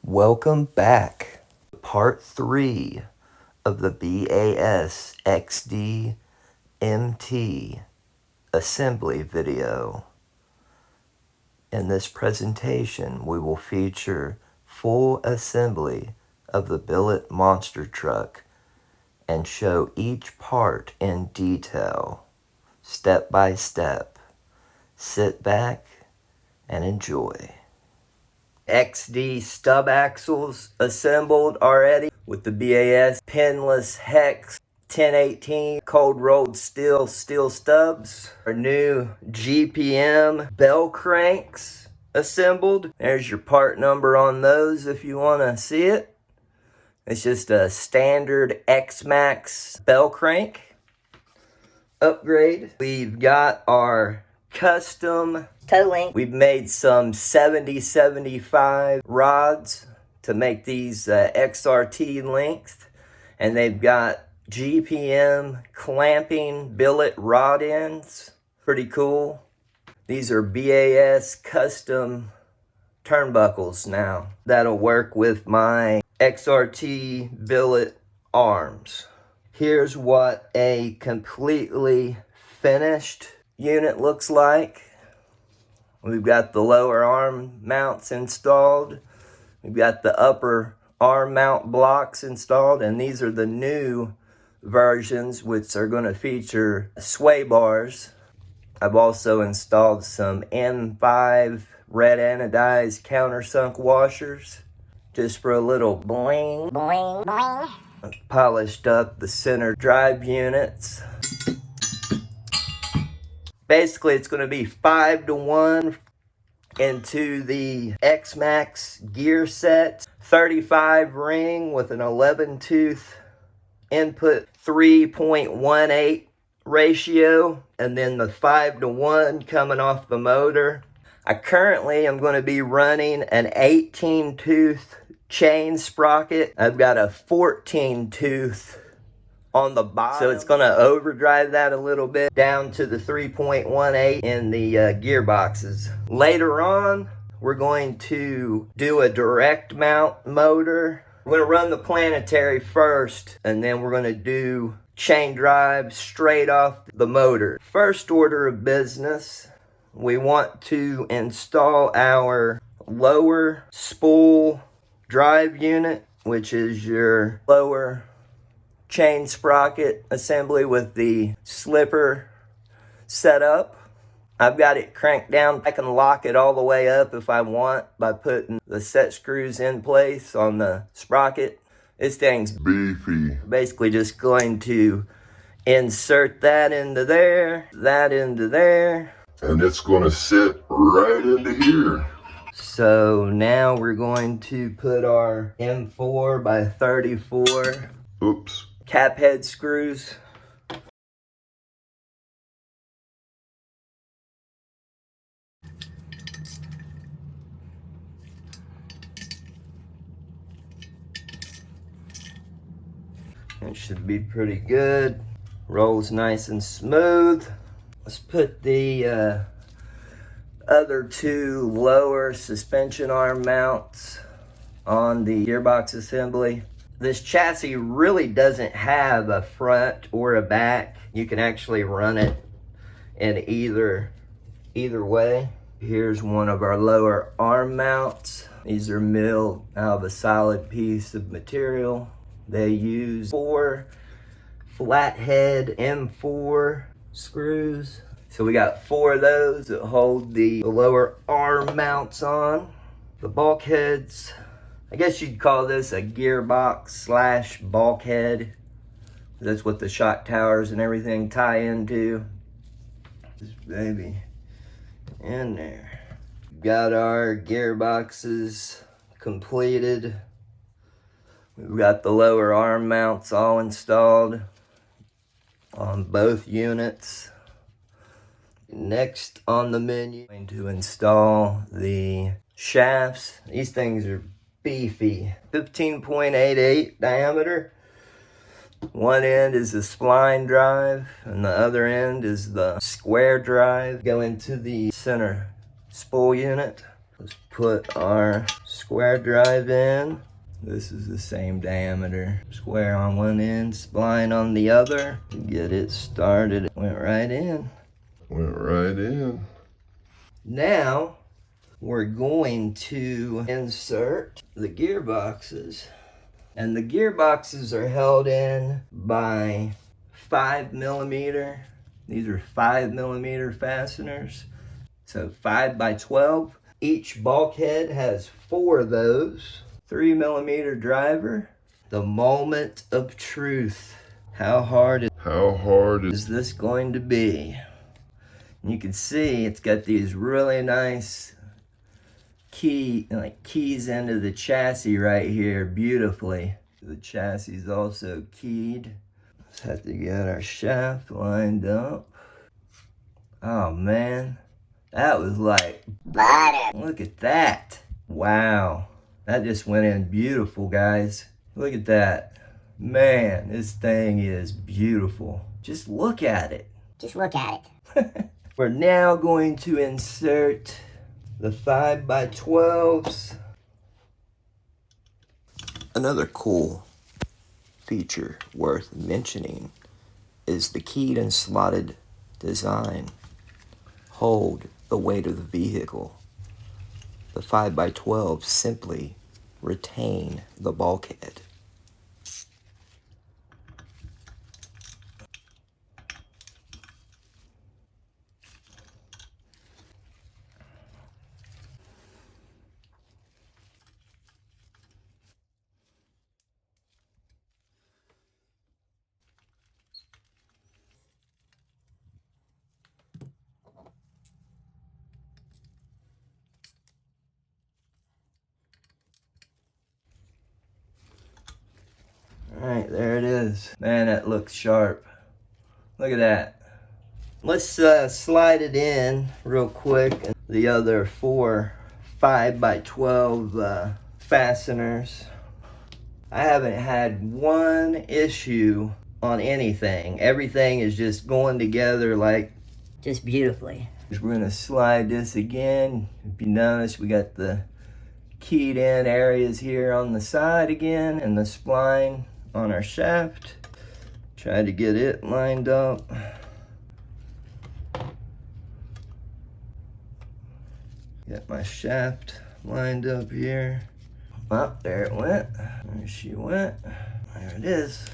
Welcome back to part 3 of the B.A.S. XD MT assembly video. In this presentation, we will feature full assembly of the Billet monster truck and show each part in detail, step by step. Sit back and enjoy. XD stub axles assembled already with the B.A.S. pinless hex 1018 cold rolled steel stubs. Our new GPM bell cranks assembled. There's your part number on those if you want to see it. It's just a standard X-Maxx bell crank upgrade. We've got our custom toe length. We've made some 70-75 rods to make these XRT length, and they've got GPM clamping billet rod ends. Pretty cool. These are B.A.S. custom turnbuckles now. That'll work with my XRT billet arms. Here's what a completely finished unit looks like. We've got the lower arm mounts installed. We've got the upper arm mount blocks installed, and these are the new versions which are going to feature sway bars. I've also installed some M5 red anodized countersunk washers just for a little bling. Bling, bling. Polished up the center drive units. Basically, it's going to be 5-to-1 into the X-Maxx gear set. 35 ring with an 11-tooth input 3.18 ratio. And then the 5-to-1 coming off the motor. I currently am going to be running an 18-tooth chain sprocket. I've got a 14-tooth on the bottom, so it's going to overdrive that a little bit down to the 3.18 in the gearboxes. Later on, we're going to do a direct mount motor. We're going to run the planetary first, and then we're going to do chain drive straight off the motor. First order of business, we want to install our lower spool drive unit, which is your lower chain sprocket assembly with the slipper set up. I've got it cranked down. I can lock it all the way up if I want by putting the set screws in place on the sprocket. This thing's beefy. Basically just going to insert that into there, that into there. And it's going to sit right into here. So now we're going to put our M4 by 34 cap head screws. It should be pretty good. Rolls nice and smooth. Let's put the other two lower suspension arm mounts on the gearbox assembly. This chassis really doesn't have a front or a back. You can actually run it in either way. Here's one of our lower arm mounts. These are milled out of a solid piece of material. They use 4 flathead M4 screws. So we got 4 of those that hold the lower arm mounts on. The bulkheads, I guess you'd call this a gearbox slash bulkhead. That's what the shock towers and everything tie into. This baby in there. Got our gearboxes completed. We've got the lower arm mounts all installed on both units. Next on the menu, I'm going to install the shafts. These things are beefy. 15.88 diameter. One end is the spline drive, and the other end is the square drive. Go into the center spool unit. Let's put our square drive in. This is the same diameter. Square on one end, spline on the other. Get it started. It went right in. Went right in. Now, we're going to insert the gearboxes. And the gearboxes are held in by 5mm. These are 5mm fasteners. So 5x12. Each bulkhead has 4 of those. 3mm driver. The moment of truth. How hard is this going to be? And you can see it's got these really nice keys into the chassis right here beautifully. The chassis is also keyed. Let's have to get our shaft lined up. Oh man, that was like butter. Look at that. Wow, that just went in beautiful, guys. Look at that. Man, this thing is beautiful. Just look at it. Just look at it. We're now going to insert the 5x12s. Another cool feature worth mentioning is the keyed and slotted design. Hold the weight of the vehicle. The 5x12s simply retain the bulkhead. Alright, there it is. Man, that looks sharp. Look at that. Let's slide it in real quick. The other 4 5x12 fasteners. I haven't had one issue on anything. Everything is just going together like Just beautifully. we're gonna slide this again. If you notice, we got the keyed in areas here on the side again and the spline on our shaft. Try to get it lined up. Get my shaft lined up here. Oh, there it went. There she went. There it is.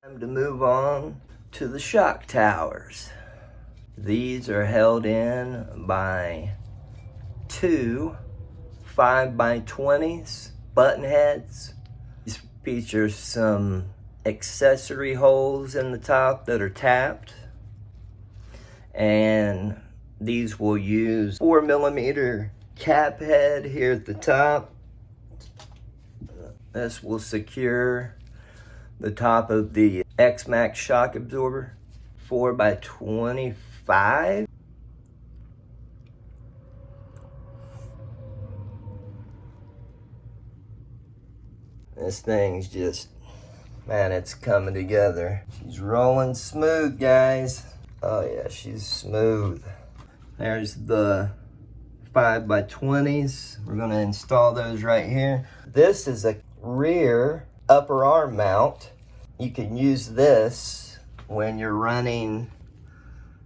Time to move on to the shock towers. These are held in by 2 5x20s button heads. These feature some accessory holes in the top that are tapped, and these will use 4mm cap head here at the top. This will secure the top of the X-Maxx shock absorber. 4x25. This thing's just, man, it's coming together. She's rolling smooth, guys. Oh yeah, she's smooth. There's the 5x20s. We're gonna install those right here. This is a rear upper arm mount. You can use this when you're running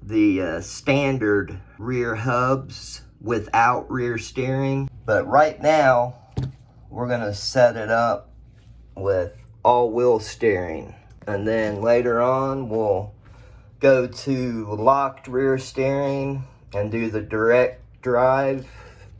the standard rear hubs without rear steering. But right now, we're gonna set it up with all-wheel steering. And then later on, we'll go to locked rear steering and do the direct drive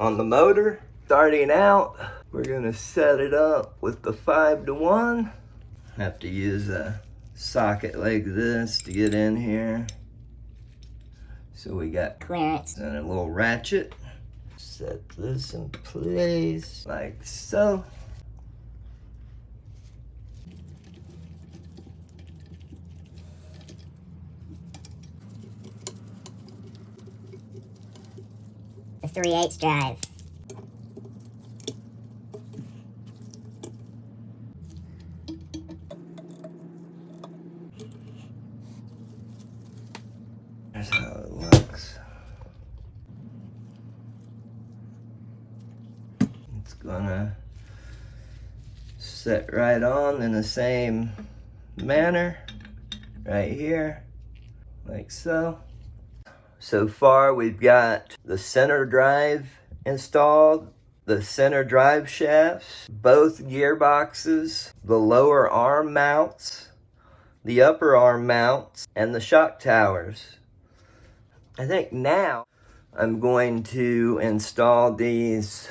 on the motor. Starting out, we're gonna set it up with the 5-to-1. Have to use a socket like this to get in here. So we got Clearance. and a little ratchet. Set this in place like so. 3/8 drive. That's how it looks. It's gonna set right on in the same manner, right here, like so. So far we've got the center drive installed, the center drive shafts, both gearboxes, the lower arm mounts, the upper arm mounts, and the shock towers. I think now I'm going to install these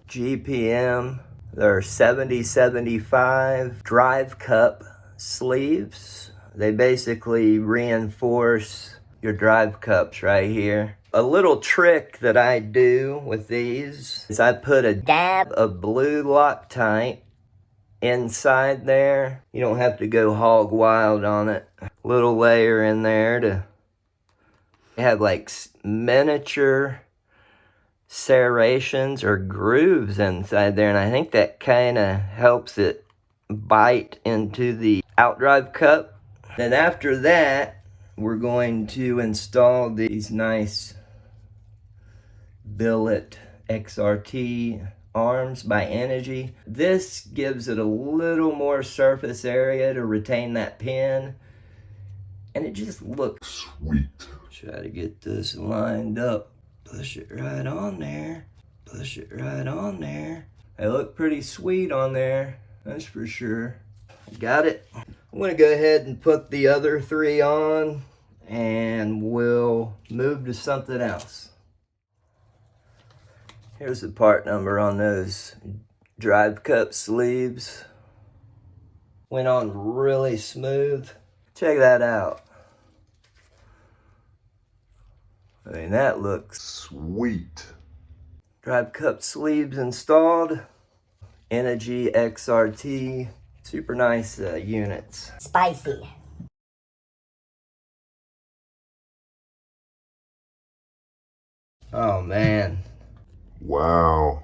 GPM, they're 7075 drive cup sleeves. They basically reinforce your drive cups right here. A little trick that I do with these is I put a dab of blue Loctite inside there. You don't have to go hog wild on it. Little layer in there to have like miniature serrations or grooves inside there, and I think that kind of helps it bite into the outdrive cup. Then after that, we're going to install these nice Billet XRT arms by Energy. This gives it a little more surface area to retain that pin, and it just looks Sweet. Try to get this lined up. Push it right on there. Push it right on there. They look pretty sweet on there, that's for sure. Got it. I'm gonna go ahead and put the other three on and we'll move to something else. Here's the part number on those drive cup sleeves. Went on really smooth. Check that out. I mean, that looks Sweet. drive cup sleeves installed. Energy XRT. Super nice units. Spicy. Oh man. Wow.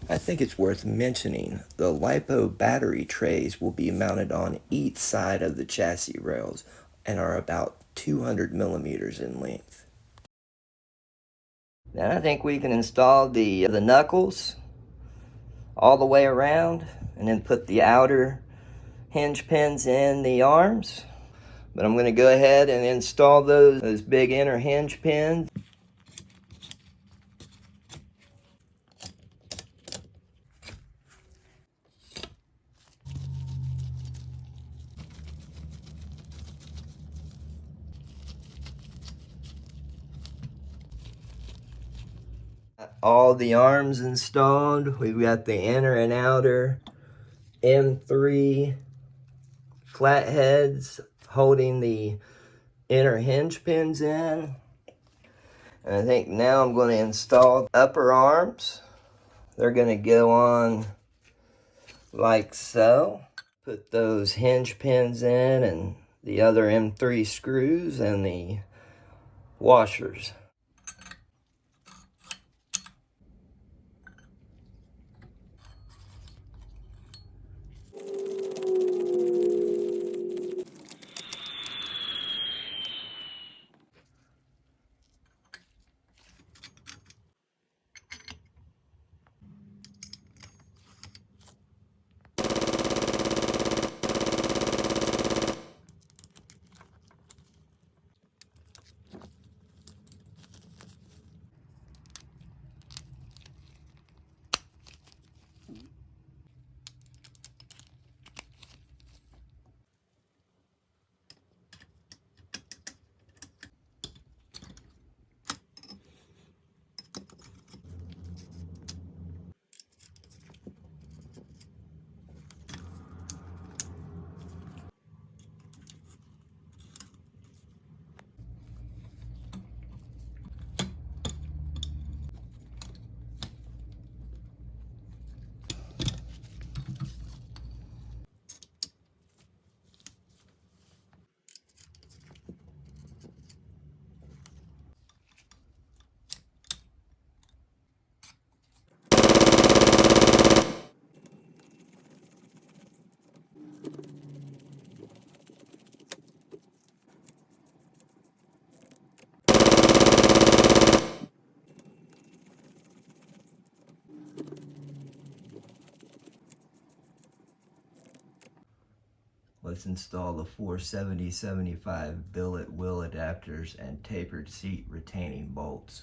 I think it's worth mentioning the LiPo battery trays will be mounted on each side of the chassis rails and are about 200 millimeters in length. Then I think we can install the knuckles all the way around and then put the outer hinge pins in the arms. But I'm going to go ahead and install those big inner hinge pins. All the arms installed. We've got the inner and outer M3 flatheads holding the inner hinge pins in. And I think now I'm going to install upper arms. They're going to go on like so. Put those hinge pins in and the other M3 screws and the washers. Let's install the four 70-75 billet wheel adapters and tapered seat retaining bolts.